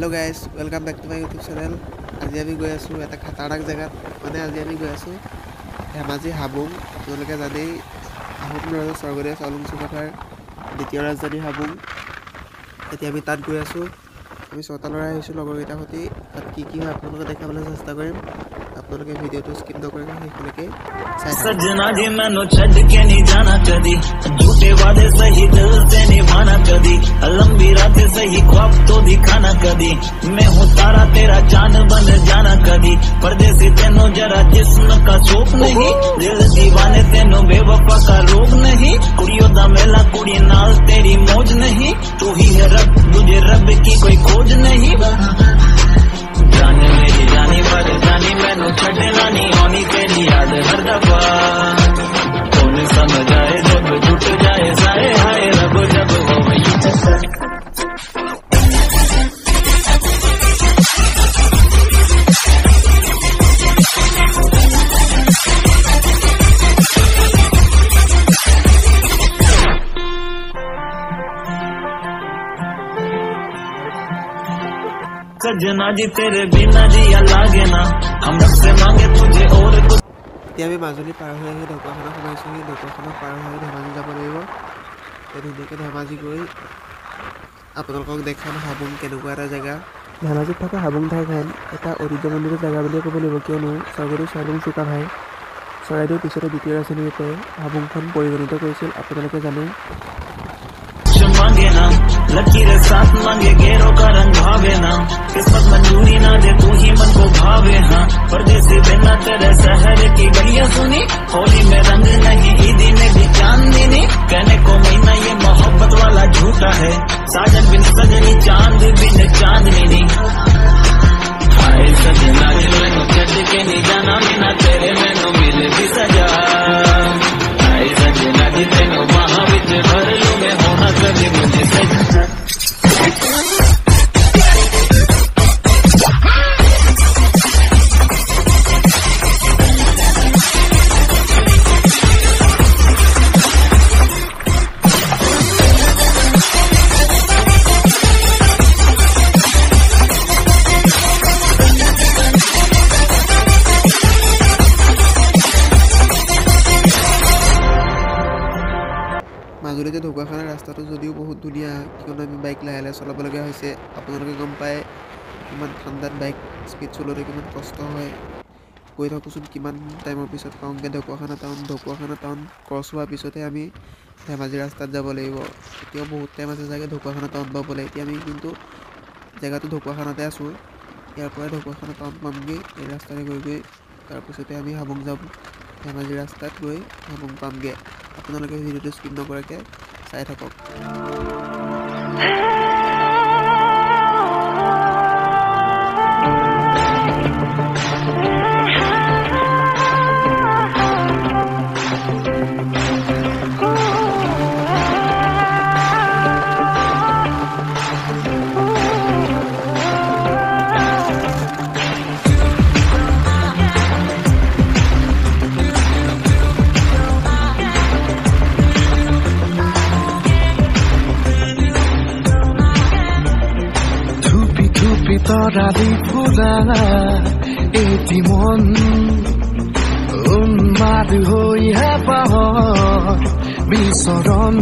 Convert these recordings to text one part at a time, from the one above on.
Hello guys, welcome back to my YouTube channel. আজি আমি গৈ আছো এটা খাতাৰনাক জায়গাত মানে আজি আমি গৈ আছো ধেমাজি হাবুং আপোনালোকে জানেই আহোম ৰজা স্বৰ্গদেউ চাওলুং চুকাফাৰ দ্বিতীয় ৰাজধানী হাবুং এতিয়া আমি তাত গৈ আছো আমি ছটা ল'ৰা আহিছো লগৰকেইটাৰ সৈতে তাত কি হয় আপোনালোকে দেখাবলৈ চেষ্টা কৰিম আপোনালোকে ভিডিঅ'টো স্কিপ নকৰিব শেষলৈকে চাই থাকক सजना जी मैनू छड़ के नहीं जाना कदी झूठे वादे सही दिल से निभाना कदी लंबी रातें सही ख्वाब तो दिखाना कदी मैं हूँ तारा तेरा चांद बन जाना कदी परदेसी तेनों जरा जिस्म का शौक नहीं दिल दीवाने तेनों बेवफा का रोग नहीं कुड़ियों दा मेला कुड़ी नाल तेरी मौज नहीं तू ही है रब तुझे रब की कोई खोज नहीं जाने मेरी जानी पर जानी मैनू छड़ना नहीं होनी तेरी याद हर दफा कौन समझ आए जब टूट जाए सारे हाय रब जब हो वही सजना जी तेरे बिना जिया लागे ना हम रब से मांगे तुझे और कुछ এতিয়া আমি মাজুলী পাৰ হৈ আহি ঢকুৱাখানা সোমাইছোহি ঢকুৱাখানা পাৰ হৈ ধেমাজি যাব লাগিব ধুনীয়াকৈ ধেমাজি গৈ আপোনালোকক দেখাম হাবুং কেনেকুৱা এটা জেগা ধেমাজিত থকা হাবুং ঠাইখন এটা ঐতিহ্যমণ্ডিত জেগা বুলিয়ে ক'ব লাগিব কিয়নো স্বৰ্গদেউ চাওলুং চুকাফাই চৰাইদেউৰ পিছতে দ্বিতীয় ৰাজধানীৰূপে হাবুংখন পৰিগণিত কৰিছিল আপোনালোকে জানে मांगे ना लकीरें साथ मांगे गेरों का रंग भावे ना किस्मत मंजूरी ना दे तू ही मन को भावे हाँ परदेसी बिना तेरे शहर की गलियां सुनी होली में रंग नहीं ईदी में भी चांदनी कहने को महीना ये मोहब्बत वाला झूठा है साजन बिन सजनी चांद बिन चांदनी नहीं हाय सजना जी मैनू छड़ के नहीं जाना बिना तेरे मैनू मिले भी सजा हाय सजना जी तेनू बाहां विच भर लूं मैं होना कभी मुझे सजा মাজুলীতে ঢকুৱাখানাৰ ৰাস্তাটো যদিও বহুত ধুনীয়া কিয়নো আমি বাইক লাহে লাহে চলাবলগীয়া হৈছে আপোনালোকে গম পায় কিমান ঠাণ্ডাত বাইক স্পীড চলাওঁতে কিমান কষ্ট হয় গৈ থাকোঁচোন কিমান টাইমৰ পিছত পাওঁগৈ ঢকুৱাখানা টাউন ক্ৰছ হোৱাৰ পিছতে আমি ধেমাজি ৰাস্তাত যাব লাগিব এতিয়াও বহুত টাইম আছে চাগে ঢকুৱাখানা টাউন পাবলৈ এতিয়া আমি কিন্তু জেগাটো ঢকুৱাখানাতে আছোঁ ইয়াৰ পৰাই ঢকুৱাখানা টাউন পামগৈ এই ৰাস্তাৰে গৈ তাৰপিছতে আমি হাবুং যাম ধেমাজি ৰাস্তাত গৈ হাবুং পামগৈ আপোনালোকে ভিডিঅ'টো স্কিপ নকৰাকৈ চাই থাকক তৰালি ফুলা এটি মন উন্মাদ হৈ হেঁপাহত বিচৰণ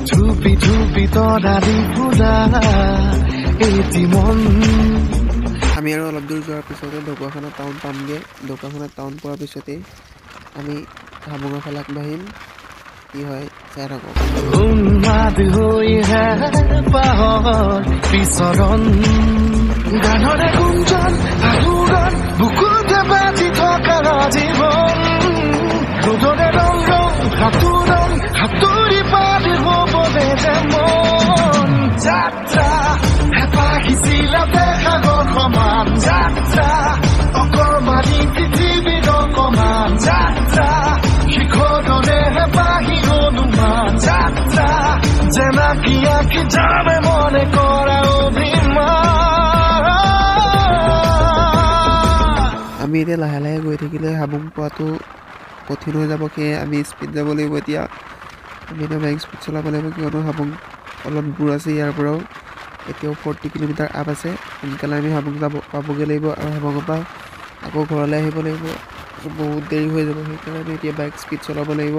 ধুপি ধুপি তৰালি ফুলা এটি মন আমি আৰু অলপ দূৰ যোৱাৰ পিছতে ঢকুৱাখানা টাউন পামগৈ ঢকুৱাখানা টাউন পোৱাৰ পিছতেই আমি হাবুঙৰ ফালে আগবাঢ়িম কি হয় চাই থাকক উন্মাদ হৈ হেঁপাহত বিচৰণ গানৰে গুঞ্জন আহুৰণ বুকুতে বাজি থকা জীৱন ৰ'দৰে ৰং ৰং সাঁতুৰি পাৰি হ'বলে যে মন যাত্ৰা হেঁপাহিছিলা দেখাগৰ সমান যাত্ৰা অকমানি পৃথিৱীৰ অকমান যাত্ৰা শিখৰৰে হেঁপাহি অনুমান যাত্ৰা জেনাকি আঁকি যাবে মনে কৰা অভিমান আমি এতিয়া লাহে লাহে গৈ থাকিলে হাবুং পোৱাটো কঠিন হৈ যাব সেয়ে আমি স্পীড যাব লাগিব এতিয়া আমি এটা বাইক স্পীড চলাব লাগিব কিয়নো হাবুং অলপ দূৰ আছে ইয়াৰ পৰাও এতিয়াও 40 কিলোমিটাৰ আপ আছে। সোনকালে আমি হাবুং পাবগৈ লাগিব আৰু হাবুঙৰ পৰা আকৌ ঘৰলৈ আহিব লাগিব। বহুত দেৰি হৈ যাব, সেইকাৰণে আমি এতিয়া বাইক স্পীড চলাব লাগিব।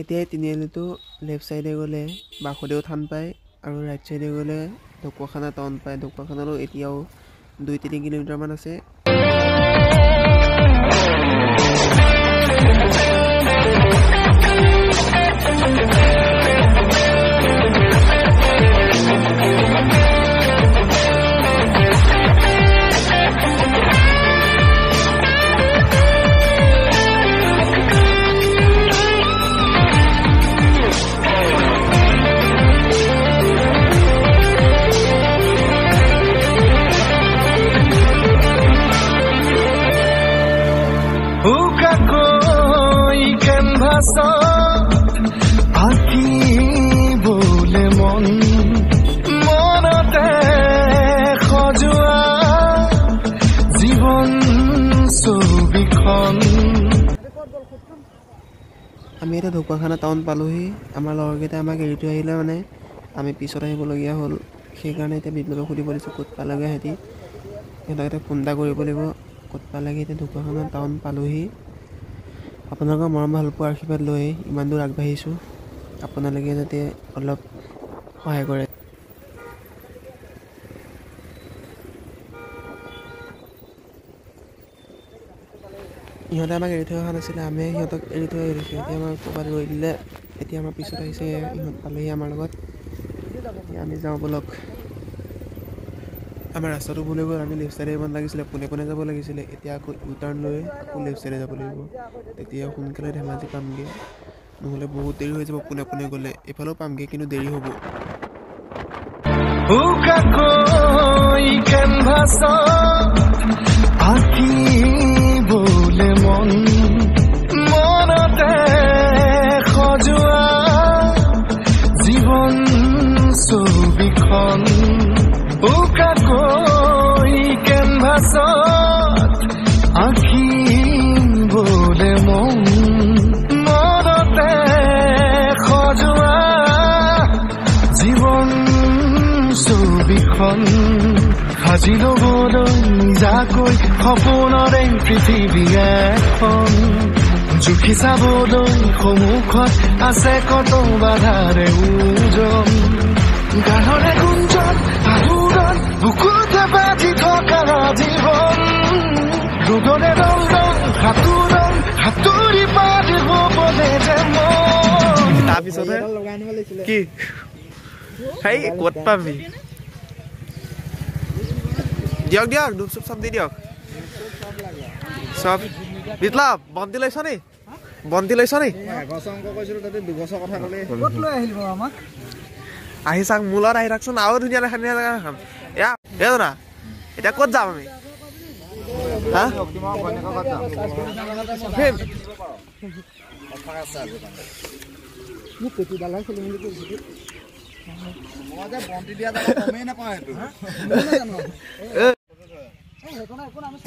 এতিয়া তিনিআলিটো লেফ্ট চাইডে গ'লে বাসুদেউ থান পায় আৰু ৰাইট চাইডে গ'লে ঢকুৱাখানা টাউন পায়। ঢকুৱাখানালৈ এতিয়াও 2-3 কিলোমিটাৰমান আছে। আঁকিবলে মন মনতে সজোৱা জীৱন ছবিখন। আমি এতিয়া ঢকুৱাখানা টাউন পালোহি। আমাৰ লগৰকেইটা আমাক এৰি থৈ আহিলে, মানে আমি পিছত আহিবলগীয়া হ'ল। সেইকাৰণে এতিয়া বিপ্লৱক সুধিব দিছোঁ ক'ত পালেগৈ সিহঁতি। সিহঁতক এতিয়া ফোন এটা কৰিব লাগিব ক'ত পালেগৈ। এতিয়া ঢকুৱাখানা টাউন পালোহি। আপোনালোকৰ মৰম ভালপোৱা আশীৰ্বাদ লৈ ইমান দূৰ আগবাঢ়িছোঁ। আপোনালোকে যাতে অলপ সহায় কৰে। ইহঁতে আমাক এৰি থৈ অহা নাছিলে, আমি সিহঁতক এৰি থৈ আহিলোঁ। সিহঁতে আমাক ক'ৰবাত ৰৈ দিলে। এতিয়া আমাৰ পিছত আহিছে, ইহঁত পালেহি আমাৰ লগত। এতিয়া আমি যাওঁ ব'লক। আমাৰ ৰাস্তাটো ভুল হৈ গ'ল। আমি লেফ্ট চাইডে ইমান লাগিছিলে, পোনে যাব লাগিছিলে। এতিয়া আকৌ ইউ টাৰ্ণ লৈ আকৌ লেফ্ট চাইডে যাব লাগিব। তেতিয়া সোনকালে ধেমাজি পামগৈ, নহ'লে বহুত দেৰি হৈ যাব পোনে গ'লে। এইফালেও পামগৈ, কিন্তু দেৰি হ'ব। আঁকিবলে মন মনতে সজোৱা জীৱন ছবিখন। উকাকৈ কেনভাছত আঁকিবলে মন মনতে সজোৱা জীৱন ছবিখন। সাজি ল'বলৈ নিজাকৈ সপোনৰে পৃথিৱী এখন। জুখি চাবলৈ সন্মুখত আছে কত বাধাৰে ওজন। গানৰে গুঞ্জন আহুৰণ বুকুতে বাজি থকা জীৱন। ৰোগৰে ৰং সাঁতোৰণ সাঁতুৰি পাৰি হ'বলে যে মন। তাৰপিছতে কি সেই ক'ত পাবি? দিয়ক ধূপ চুপ চব দি দিয়ক চব। বিপ্লৱ বন্তি লৈছ নি? আহি চাওক, মূলত আহি থাকচোন, আৰু ধুনীয়া দেখা খাম। এয়া না এতিয়া ক'ত যাম আমি?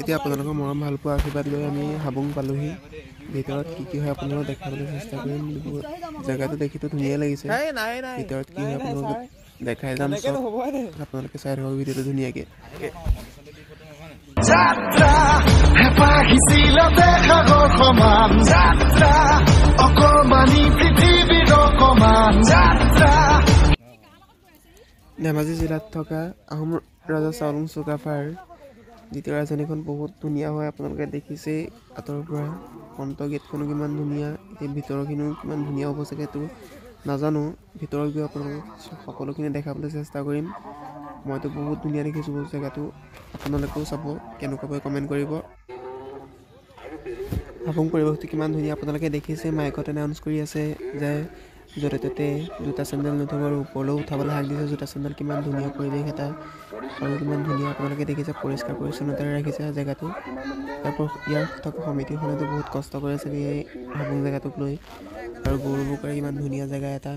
এতিয়া আপোনালোকৰ মৰম ভালপোৱা আশীৰ্বাদ লৈ আমি হাবুং পালোহি। ভিতৰত কি হয় আপোনালোকক দেখাবলৈ চেষ্টা কৰিম। জেগাটো দেখিতো ধুনীয়া লাগিছে। ভিতৰত কি হয় আপোনালোকক দেখাই যাম। আপোনালোকে চাই থাকক ভিডিঅ'টো ধুনীয়াকৈ। যাত্ৰা হেঁপাহিছিল দেখাগৰ সমান। যাত্ৰা অকমানি পৃথিৱীৰ অকমান যাত্ৰা। ধেমাজি জিলাত থকা আহোম ৰজা চাউলুং চুকাফাৰ দ্বিতীয় ৰাজধানীখন বহুত ধুনীয়া হয়। আপোনালোকে দেখিছেই আঁতৰৰ পৰা। ফ্ৰণ্ট গেটখনো কিমান ধুনীয়া, এতিয়া ভিতৰৰখিনিও কিমান ধুনীয়া হ'ব চাগে তো নাজানো। ভিতৰত গৈ আপোনালোকক সকলোখিনি দেখাবলৈ চেষ্টা কৰিম। মইতো বহুত ধুনীয়া দেখিছোঁ জেগাটো। আপোনালোকেও চাব, কেনেকুৱাকৈ কমেণ্ট কৰিব। হাবুং পৰিৱেশটো কিমান ধুনীয়া আপোনালোকে দেখিছে। মাইকত এনাউন্স কৰি আছে যে য'তে ত'তে জোতা চেণ্ডেল নথব আৰু ওপৰলৈও উঠাবলৈ হাক দিছে। জোতা চেণ্ডেল কিমান ধুনীয়া পৰিৱেশ এটা আৰু কিমান ধুনীয়া আপোনালোকে দেখিছে, পৰিষ্কাৰ পৰিচ্ছন্নতাৰে ৰাখিছে জেগাটো। ইয়াৰ থকা সমিতিখনেতো বহুত কষ্ট কৰে চাগে এই হাবুং জেগাটোক লৈ, আৰু গৌৰৱো কৰে ইমান ধুনীয়া জেগা এটা।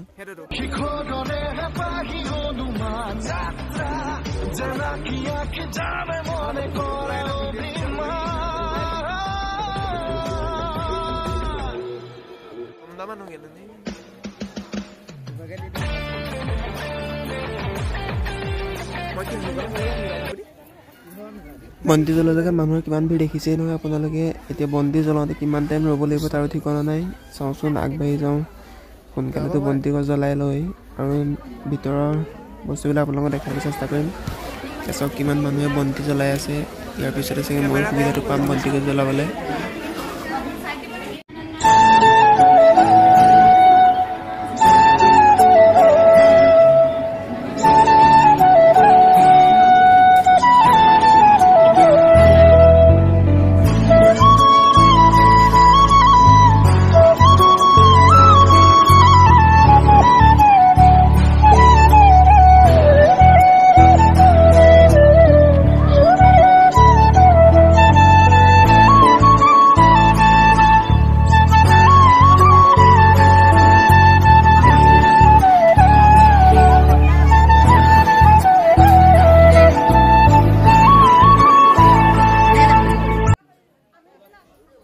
বন্তি জ্বলোৱা জেগাত মানুহৰ কিমান ভিৰ দেখিছেই নহয় আপোনালোকে। এতিয়া বন্তি জ্বলাওঁতে কিমান টাইম ৰ'ব লাগিব তাৰো ঠিকনা নাই। চাওঁচোন, আগবাঢ়ি যাওঁ, সোনকালেতো বন্তি গছ জ্বলাই লৈ আৰু ভিতৰৰ বস্তুবিলাক আপোনালোকক দেখাবলৈ চেষ্টা কৰিম। চাওক কিমান মানুহে বন্তি জ্বলাই আছে। ইয়াৰ পিছতে চাগে মই সুবিধাটো পাম বন্তি গছ জ্বলাবলৈ।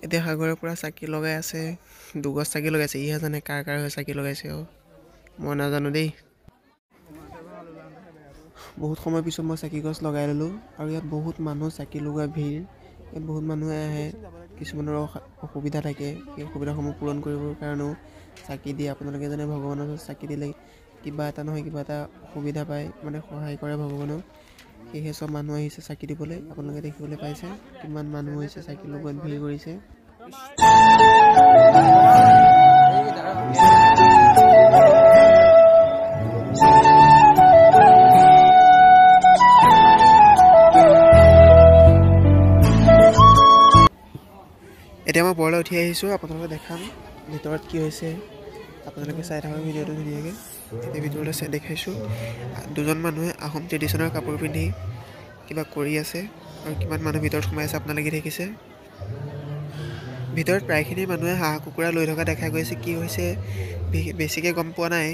এতিয়া সাগৰৰ পৰা চাকি লগাই আছে, দুগছ চাকি লগাইছে। ইহে জানে কাৰ কাৰ হৈ চাকি লগাইছে, মই নাজানো দেই। বহুত সময় পিছত মই চাকি গছ লগাই ল'লোঁ আৰু ইয়াত বহুত মানুহ চাকি লগোৱা ভিৰ। ইয়াত বহুত মানুহে আহে, কিছুমানৰ অসুবিধা থাকে, সেই অসুবিধাসমূহ পূৰণ কৰিবৰ কাৰণেও চাকি দিয়ে। আপোনালোকে জানে ভগৱানৰ চাকি দিলে কিবা এটা নহয় কিবা এটা অসুবিধা পায়, মানে সহায় কৰে ভগৱানক। সেয়েহে চব মানুহ আহিছে চাকি দিবলৈ। আপোনালোকে দেখিবলৈ পাইছে কিমান মানুহ হৈছে চাকি লগোৱাত ভিৰ কৰিছে। এতিয়া মই ওপৰলৈ উঠি আহিছোঁ, আপোনালোকে দেখাম ভিতৰত কি হৈছে। আপোনালোকে চাই থাকক ভিডিঅ'টো ধুনীয়াকৈ। এতিয়া ভিতৰলৈ চাই দেখাইছোঁ, দুজন মানুহে আহোম ট্ৰেডিশ্যনৰ কাপোৰ পিন্ধি কিবা কৰি আছে আৰু কিমান মানুহ ভিতৰত সোমাই আছে আপোনালোকে দেখিছে। ভিতৰত প্ৰায়খিনি মানুহে হাঁহ কুকুৰা লৈ থকা দেখা গৈছে। কি হৈছে বেছিকৈ গম পোৱা নাই।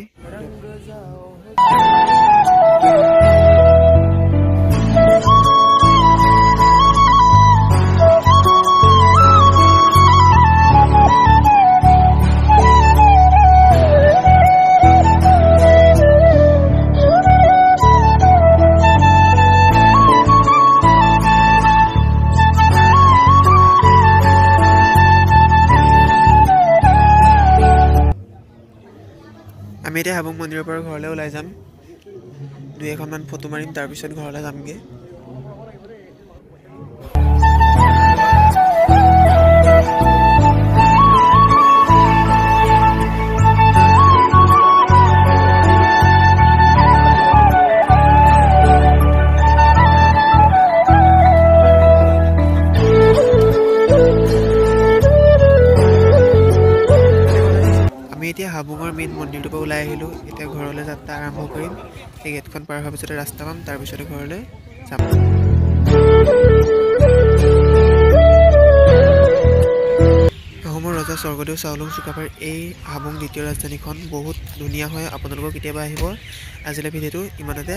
আমি এতিয়া হাবুং মন্দিৰৰ পৰা ঘৰলৈ ওলাই যাম, 2-1খন ফটো মাৰিম, তাৰপিছত ঘৰলৈ যামগৈ। এতিয়া হাবুঙৰ মেইন মন্দিৰটোৰ পৰা ওলাই আহিলোঁ। এতিয়া ঘৰলৈ যাত্ৰা আৰম্ভ কৰিম। সেই গেটখন পাৰ হোৱাৰ পিছতে ৰাস্তা পাম, তাৰপিছতে ঘৰলৈ যাম। আহোমৰ ৰজা স্বৰ্গদেউ চাওলুং চুকাফাৰ এই হাবুং দ্বিতীয় ৰাজধানীখন বহুত ধুনীয়া হয়। আপোনালোকৰ কেতিয়াবা আহিব। আজিলৈ ভিডিঅ'টো ইমানতে।